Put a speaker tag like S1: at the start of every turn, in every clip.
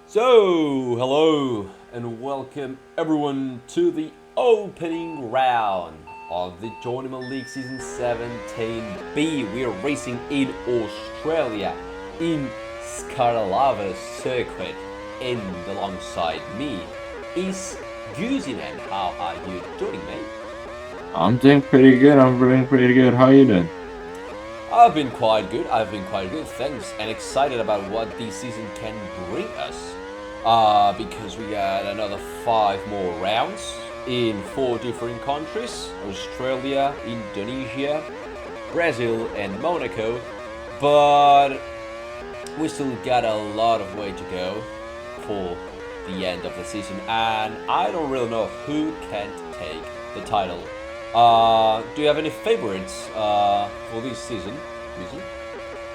S1: So, hello and welcome everyone to the opening round of the Journeyman League Season 17B. We are racing in Australia in Scarlavale circuit, and alongside me is Journeyman. How are you doing, mate?
S2: I'm doing pretty good. I'm doing pretty good. How you doing?
S1: I've been quite good. Thanks, and excited about what this season can bring us. Because we got another 5 more rounds in 4 different countries: Australia, Indonesia, Brazil, and Monaco. But we still got a lot of way to go for the end of the season, and I don't really know who can take the title. Do you have any favorites for this season? Music?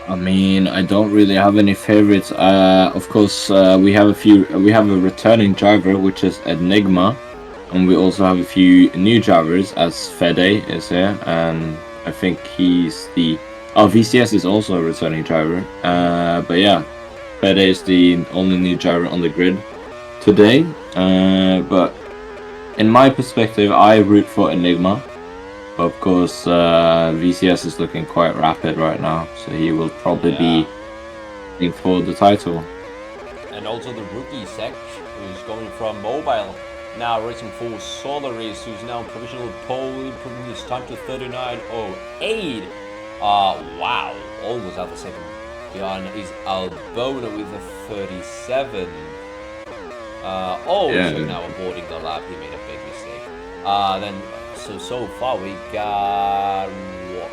S2: I don't really have any favorites. Of course, we have a few. We have a returning driver, which is Enigma, and we also have a few new drivers, as Fede is here, and I think he's the. Oh, VCS is also a returning driver. But yeah, Fede is the only new driver on the grid today. But in my perspective, I root for Enigma. Of course, VCS is looking quite rapid right now, so he will probably
S1: Yeah.
S2: be in for the title.
S1: And also the rookie Sek, who's going from mobile, now racing for Solaris, who's now in provisional pole, improving his time to 39.08. Wow, almost out the second. Behind is Albona with a 37. Also
S2: Yeah,
S1: now avoiding the lap, he made a big mistake. Then so far we got what,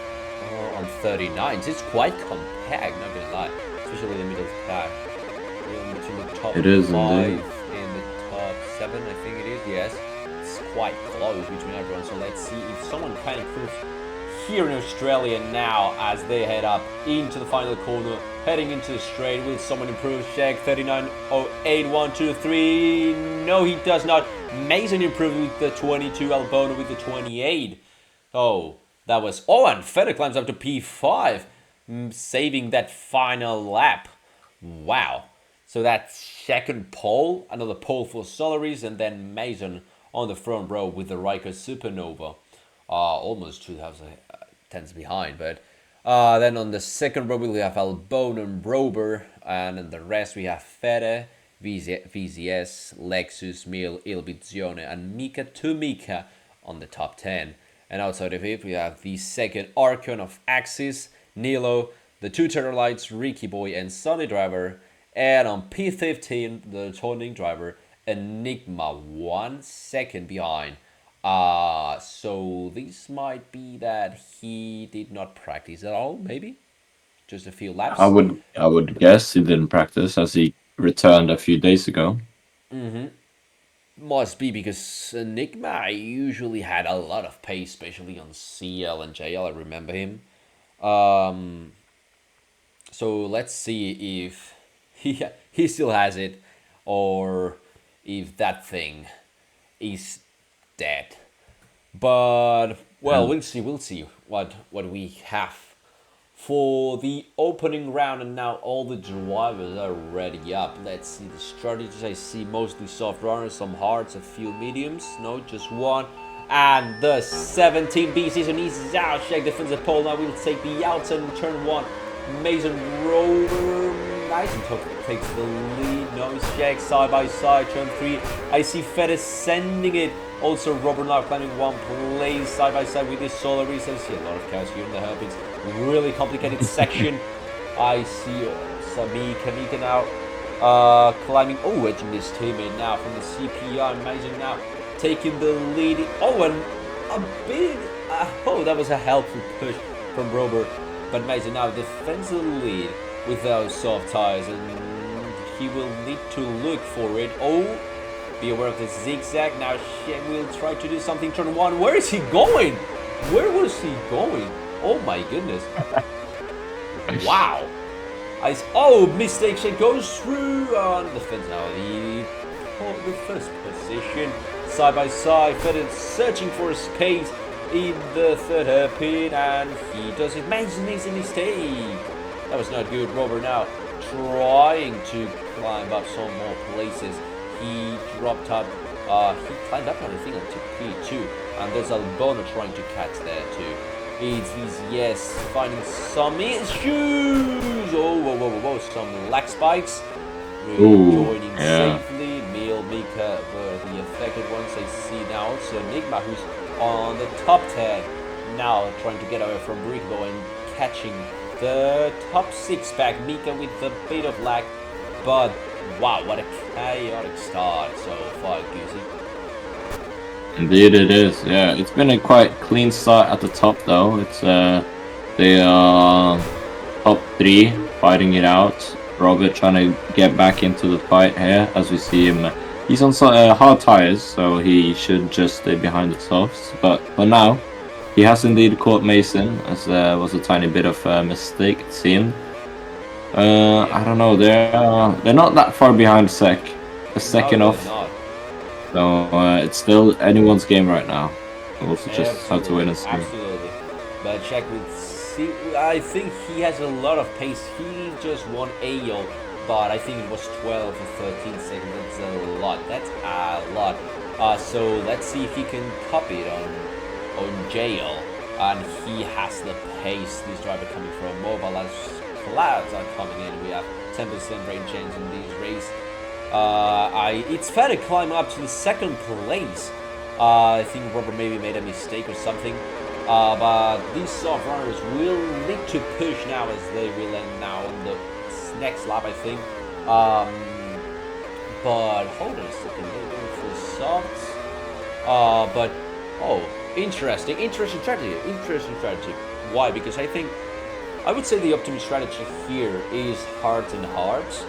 S1: on 39. It's quite compact, not gonna lie, especially the middle of the pack. In between the top
S2: it is
S1: five
S2: indeed.
S1: and the top seven, I think it is. Yes, it's quite close between everyone. So let's see if someone can improve here in Australia now as they head up into the final corner, heading into the straight. Will someone improve? Shaq 39.08, 1, 2, 3. No, he does not. Mason improved with the 22, Albona with the 28. Oh, that was. Oh, and Feder climbs up to P5, saving that final lap. Wow. So that second pole, another pole for Solaris, and then Mason on the front row with the Riker Supernova. Almost 2,000 tenths behind, but then on the second row we have Albon and Brober, and in the rest we have Fede, VZS, Lexus, Mil, Ilbizione, and Mika Tumika on the top 10. And outside of it, we have the second Archon of Axis, Nilo, the two Turtle Lights, Ricky Boy, and Sunny Driver. And on P15, the turning driver, Enigma, 1 second behind. So this might be that he did not practice at all, maybe? Just a few
S2: I
S1: laps?
S2: would I would guess he didn't practice as he returned a few days ago.
S1: Must be because Enigma usually had a lot of pace, especially on CL and JL. I remember him. Um, so let's see if he still has it, or if that thing is dead. But well,
S2: Yeah.
S1: we'll see what we have for the opening round, and now all the drivers are ready up. Let's see the strategies. I see mostly soft runners, some hards, a few mediums. No, just one. And the 17B season is out. Check defensive pole. Now we'll take the outside in turn one. Mason Rover. Nice and takes the lead. No check side by side. Turn three. I see Fed sending it. Also, Robert now climbing one place side by side with this Solaris. I see a lot of chaos here in the hairpins. Really complicated section. I see Mika now climbing. Oh, edging this teammate now from the CPI. Amazing now taking the lead. Oh, and a big. Oh, that was a helpful push from Robert. But Mason now defends the lead with those soft tires, and he will need to look for it. Oh, be aware of the zigzag. Now Shem will try to do something. Turn one. Where is he going? Where was he going? Oh my goodness. Wow. Oh, mistake. Shem goes through on the fence now. The first position. Side by side. Fed searching for a space in the third hairpin, and he does it. Makes a mistake. That was not good. Robert now trying to climb up some more places. He dropped up, he climbed up, I think, to P2, and there's Albona trying to catch there too. It's yes, finding some issues. Oh, whoa, some lag spikes. Joining safely. Mika were the affected ones. I see now also Enigma, who's on the top 10. Now trying to get away from Rico and catching the top 6 back. Mika with a bit of lag, but wow, what a chaotic start so far, Goosey.
S2: Indeed it is, yeah. It's been a quite clean start at the top though. It's the top 3 fighting it out. Robert trying to get back into the fight here as we see him. He's on hard tires, so he should just stay behind the softs. But for now, he has indeed caught Mason, as there was a tiny bit of a mistake, it seemed. I don't know, they're not that far behind a second off. So it's still anyone's game right now. We'll just have to wait and see.
S1: Absolutely. But check with C. I think he has a lot of pace. He just won AO, but I think it was 12 or 13 seconds. That's a lot. That's a lot. So let's see if he can copy it on JL. And he has the pace. This driver coming from mobile as clouds are coming in. We have 10% range change in these race. It's fair to climb up to the second place. I think Robert maybe made a mistake or something. But these soft runners will need to push now, as they will end now on the next lap, I think. But hold on a second, they're going for softs. But interesting strategy. Why? Because I would say the optimal strategy here is hards and hards,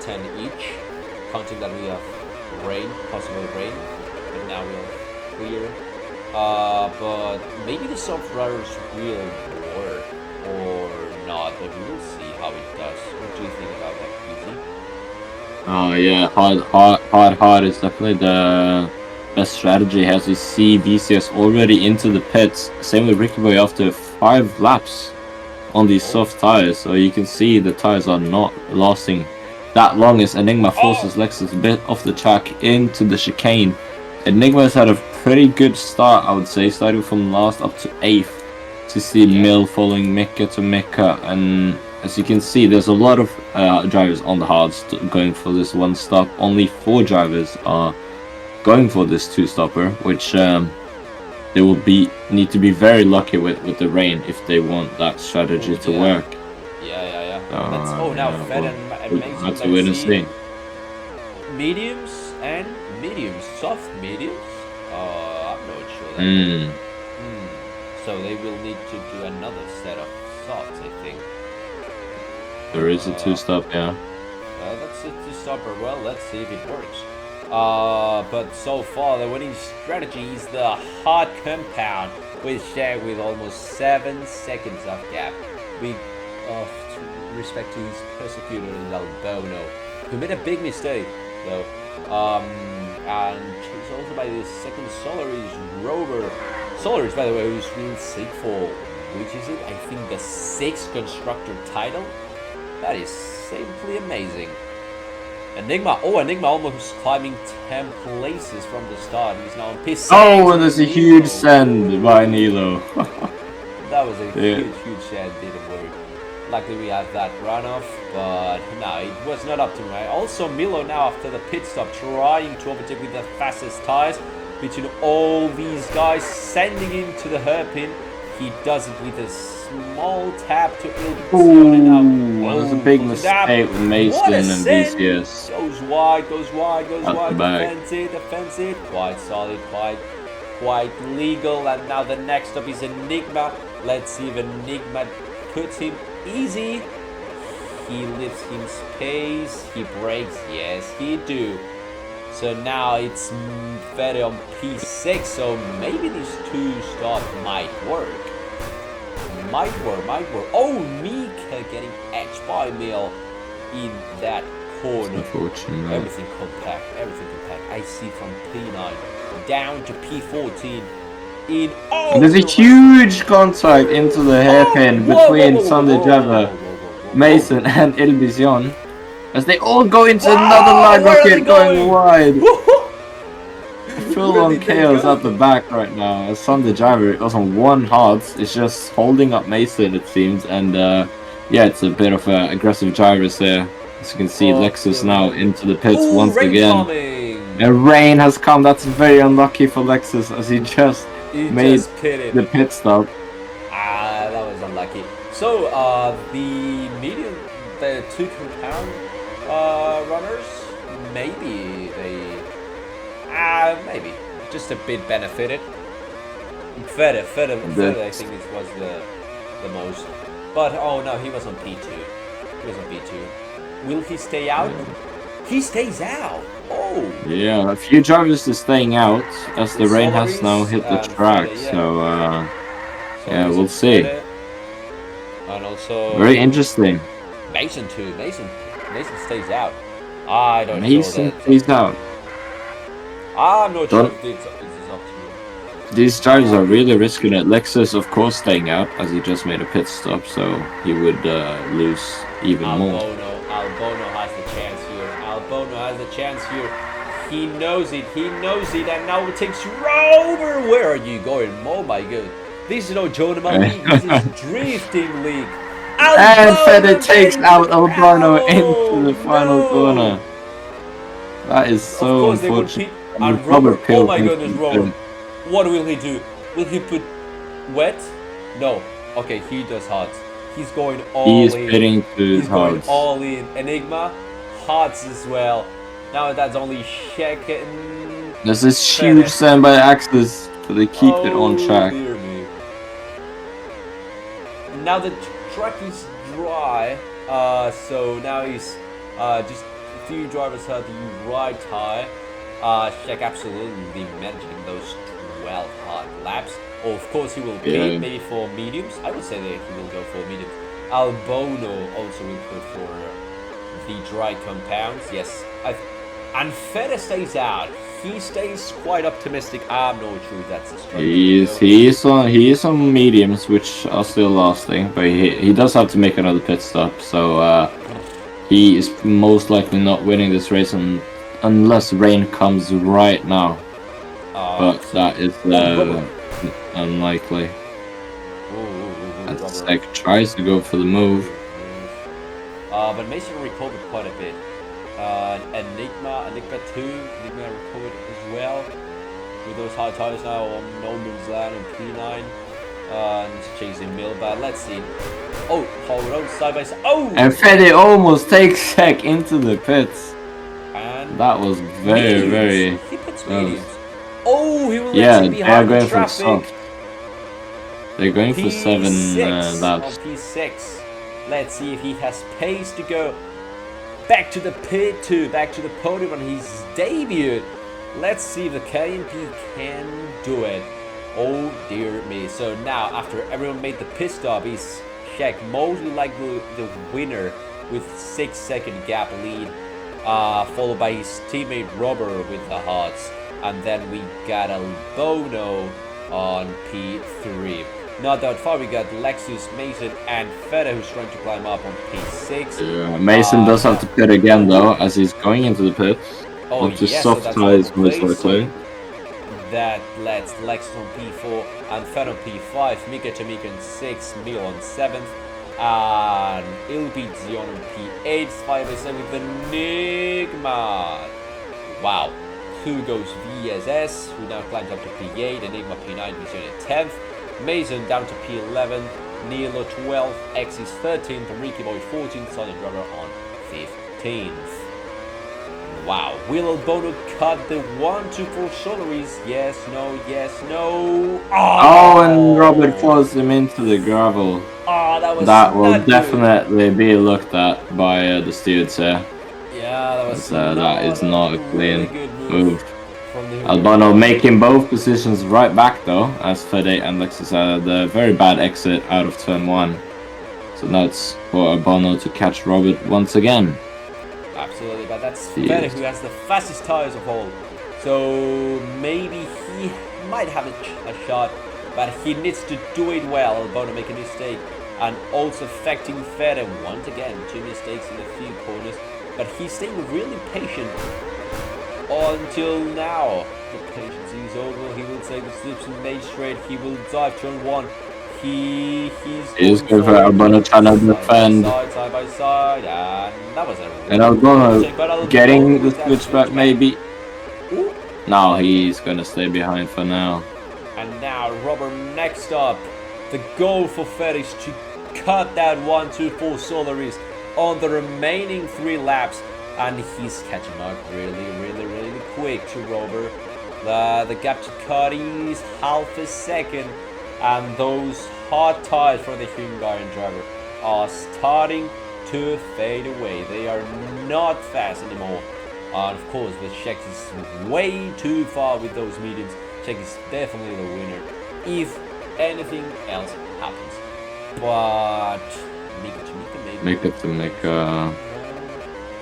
S1: 10 each. Counting that we have rain, possible rain, but now we have clear. But maybe the soft runners will work or not, but we will see how it does. What do you think about that, BC?
S2: Yeah, hard is definitely the best strategy, as we see BCS already into the pits. Same with Ricky Boy after 5 laps on these soft tires, so you can see the tires are not lasting that long as Enigma forces Lexus a bit off the track into the chicane. Enigma has had a pretty good start, I would say, starting from last up to 8th. To see Mill following Mika to Mika, and as you can see, there's a lot of drivers on the hards going for this one stop. Only 4 drivers are going for this 2-stopper, which they will need to be very lucky with the rain if they want that strategy to work.
S1: Now Fed and Mason.
S2: That's a wait and see.
S1: Mediums and mediums, soft mediums. I'm not sure. So they will need to do another set of softs, I think.
S2: There is a 2-stop, yeah.
S1: That's a 2-stopper. Well, let's see if it works. But so far, the winning strategy is the hard compound, with Shaq with almost 7 seconds of gap. With respect to his persecutor Albono, who made a big mistake though. And it's also by the second Solaris Rover. Solaris, by the way, who's been sick for, which is it? I think the 6th constructor title. That is simply amazing. Enigma almost climbing 10 places from the start. He's now on P6.
S2: Oh, and there's a huge send by Nilo.
S1: That was a huge send, didn't work. Luckily we had that runoff, but no, it was not optimal. Also Milo now after the pit stop trying to overtake with the fastest tires between all these guys, sending him to the hairpin. He does it with a small tap to
S2: that was a big mistake with Mason and BCS.
S1: Goes wide, defends it. Quite solid, quite legal. And now the next stop is Enigma. Let's see if Enigma puts him easy. He lifts his pace. He brakes. Yes, he do. So now it's Fede on P6. So maybe these 2 stops might work. Might work. Oh, Mika getting edged by Mill in that corner.
S2: Unfortunate.
S1: Everything compact. I see from P9 down to P14.
S2: There's a huge contact into the hairpin between Sunday driver Mason and Ilvision, as they all go into another
S1: Wow,
S2: line
S1: where are they
S2: rocket going
S1: going?
S2: wide. Full
S1: Where
S2: on
S1: did they
S2: chaos
S1: go?
S2: at the back right now. As Sunday Driver goes on one heart, is just holding up Mason, it seems, and yeah, it's a bit of aggressive drivers there. As you can see, Lexus now
S1: Absolutely.
S2: into the pits
S1: Oh,
S2: once
S1: rain
S2: again.
S1: coming!
S2: And rain has come. That's very unlucky for Lexus as he just
S1: He
S2: made
S1: just pitted.
S2: the pit stop.
S1: Ah, that was unlucky. So, the medium, the 2 compound runners, maybe they, maybe just a bit benefited. Fede, I think it was the most. But oh no, he was on P2. He was on P2. Will he stay out? He stays out. Oh.
S2: Yeah, a few drivers are staying out as the rain has now
S1: Solaris
S2: hit the
S1: and
S2: track.
S1: Fede, yeah.
S2: So yeah,
S1: Solaris
S2: we'll
S1: and
S2: see.
S1: Fede. And also
S2: Very interesting.
S1: Mason too. Mason stays out. I don't know
S2: Mason
S1: that.
S2: stays out.
S1: I'm not sure
S2: Don't
S1: if this is up to you.
S2: These drivers are really risking it. Lexus, of course, staying out as he just made a pit stop, so he would lose even more.
S1: Albono has the chance here. Albono has the chance here. He knows it, and now it takes Rover. Where are you going? Oh my god. This is no Journeyman League, this is Drifting League.
S2: And Fede
S1: Albono
S2: takes
S1: getting
S2: out Albano into the final
S1: no.
S2: corner. That is
S1: Of
S2: so
S1: course they would
S2: unfortunate.
S1: pit. And Robert, oh
S2: Pill
S1: my
S2: thinks
S1: goodness,
S2: he's
S1: Robert.
S2: good.
S1: What will he do? Will he put wet? No. Okay, he does hot. He's going all in.
S2: He is pitting to his
S1: He's going
S2: hearts.
S1: all in. Enigma, hots as well. Now that's only second.
S2: There's this huge standby access, so they keep it on track.
S1: Dear me. Now the track is dry, so now he's just a few drivers have the right tire. Shaq absolutely managing those 12 hard laps. Oh, of course he will pit maybe for mediums. I would say that he will go for mediums. Albono also will put for the dry compounds. Yes, and Fede stays out. He stays quite optimistic. I'm not sure that's a strategy.
S2: He is on mediums, which are still lasting, but he does have to make another pit stop. So he is most likely not winning this race unless rain comes right now. But that is unlikely. As Sek tries to go for the move.
S1: But Mason recovered quite a bit. Enigma 2, Enigma recovered as well. With those high tires now on No Man's Land and P9. And he's chasing Milbad. Let's see. Oh, hold on, side by side. Oh!
S2: And Fede almost takes Sek into the pits.
S1: And
S2: that was very
S1: he puts mediums. Oh, he will let
S2: yeah,
S1: you
S2: they
S1: behind
S2: are going
S1: the
S2: for
S1: traffic.
S2: soft. They're going for 7 laps.
S1: P6. Let's see if he has pace to go back to the pit too, back to the podium on his debut. Let's see if the KMP can do it. Oh dear me. So now, after everyone made the pit stop, he's Shaq mostly like the winner with 6-second gap lead, followed by his teammate Robert with the hots. And then we got Albono on P3. Not that far, we got Lexus, Mason, and Fede who's trying to climb up on P6.
S2: Yeah, Mason does have to pit again though, as he's going into the pit.
S1: Oh
S2: yes,
S1: so
S2: soft tires most likely.
S1: That lets Lexus on P4 and Fed on P5, Mika to Mika on 6, Mil on 7th, and Ilbeat Zion on P8, 5-7 with Enigma. Wow. Who goes VSS, who now climbs up to P8, Enigma P9, Vision at 10th, Mason down to P11, Nilo 12th, X is 13th, Ricky Boy 14th, Sonny Driver on 15th. Wow, will Albono cut the 1-2 for Solaris? Yes, no, yes, no.
S2: Oh, and Robert falls him into the gravel.
S1: That
S2: will definitely be looked at by the stewards here.
S1: Yeah,
S2: that is not a clean
S1: really good
S2: move. Albano making both positions right back though, as Fede and Lexus had a very bad exit out of turn 1. So now it's for Albano to catch Robert once again.
S1: Absolutely, but that's Fede who has the fastest tires of all. So maybe he might have a shot, but he needs to do it well. Albano make a mistake. and also affecting Fede. Once again, 2 mistakes in a few corners, but he's staying really patient until now. The patience is over. He will take the slips and made straight. He will dive turn 1. He's
S2: going for Albano trying to defend.
S1: Side by side, and that was a really
S2: And Albano getting the switchback maybe.
S1: Ooh.
S2: No, he's gonna stay behind for now.
S1: And now Robert next up. The goal for Fetish to cut that 1-2-4 Solaris on the remaining 3 laps. And he's catching up really quick to Robert. The gap to Cuddy is half a second. And those hot tires for the Hungarian driver are starting to fade away. They are not fast anymore. And of course, the Czech is way too far with those mediums. Czech is definitely the winner if anything else happens. But
S2: Mika to Mika.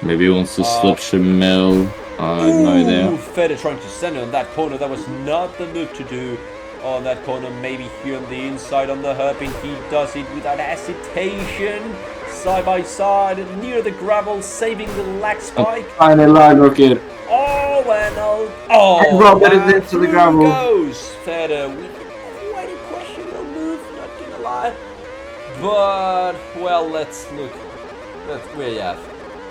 S2: Maybe he wants to slip Shamil. I have no idea.
S1: Fede trying to send it on that corner. That was not the move to do on that corner. Maybe here on the inside on the hairpin. He does it without hesitation. Side by side near the gravel, saving the lag spike.
S2: Tiny lag rocket.
S1: Oh, and
S2: Robert is into the gravel.
S1: Goes Fede with quite a questionable move, not gonna lie. But well, let's look.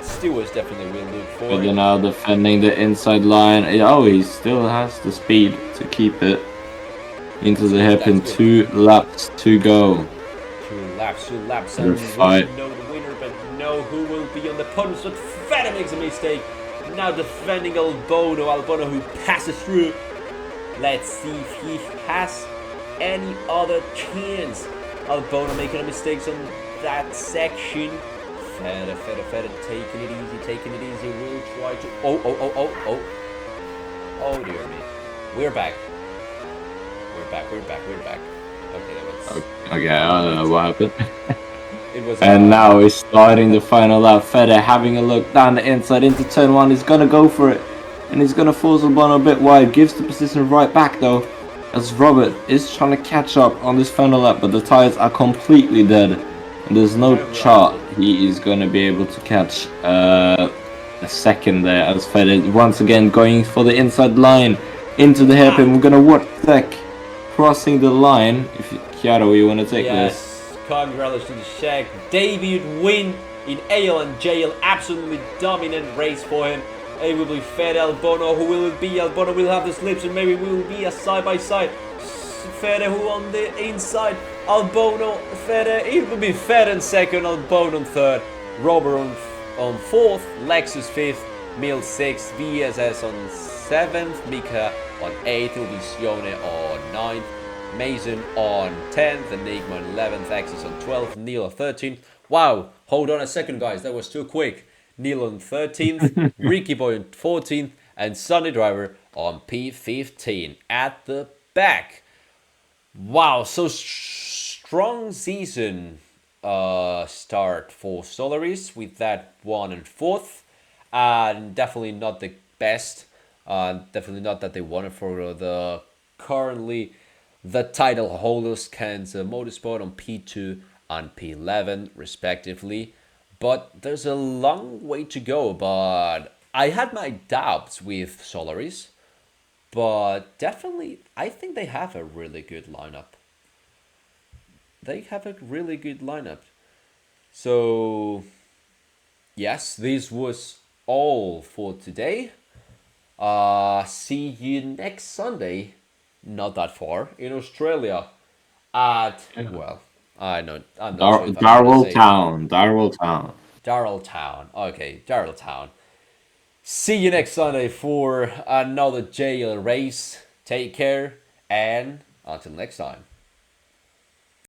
S1: Stewards definitely will look for
S2: But
S1: it.
S2: now defending the inside line. Oh, he still has the speed to keep it into the hairpin. 2 laps to go.
S1: 2 laps.
S2: They're
S1: And
S2: fight.
S1: we know the winner, but know who will be on the podium. But Fede makes a mistake. Now defending Albono who passes through. Let's see if he has any other chance. Albono making mistakes on that section. Fede, taking it easy. We'll try to. Oh dear me. We're back. Okay, that was.
S2: Okay, I don't know what happened.
S1: It was.
S2: And now he's starting the final lap. Fede having a look down the inside into turn 1. He's gonna go for it. And he's gonna force Albano a bit wide. Gives the position right back though. As Robert is trying to catch up on this final lap. But the tires are completely dead. And there's no chart he is gonna be able to catch a second there. As Fede once again going for the inside line. Into the hairpin. We're gonna watch Zek crossing the line. If Chiaro, you wanna take this?
S1: Congratulations to the Czech. Debut win in AL and JL. Absolutely dominant race for him. It will be Fede Albono. Who will it be? Albono will have the slips and maybe we will be a side-by-side. Fede who on the inside. Albono, Fede. It will be Fede in second, Albono on third. Robert on fourth. Lexus fifth. Mil sixth. VSS on seventh. Mika on eighth. It will be Sione on ninth. Mason on 10th, Enigma on 11th, Axis on 12th, Neil on 13th. Wow, hold on a second, guys, that was too quick. Neil on 13th, Ricky Boy on 14th, and Sunny Driver on P15 at the back. Wow, so strong season start for Solaris with that 1 and 4th. And definitely not the best. Definitely not that they wanted for the currently the title holders, Kansas Motorsport on P2 and P11 respectively. But there's a long way to go. But I had my doubts with Solaris. But definitely, I think they have a really good lineup. So, yes, this was all for today. See you next Sunday. Not that far in Australia at well, I know I'm not sure if
S2: Darrelltown.
S1: Darrelltown. Okay, Darrelltown. See you next Sunday for another JL race. Take care and until next time.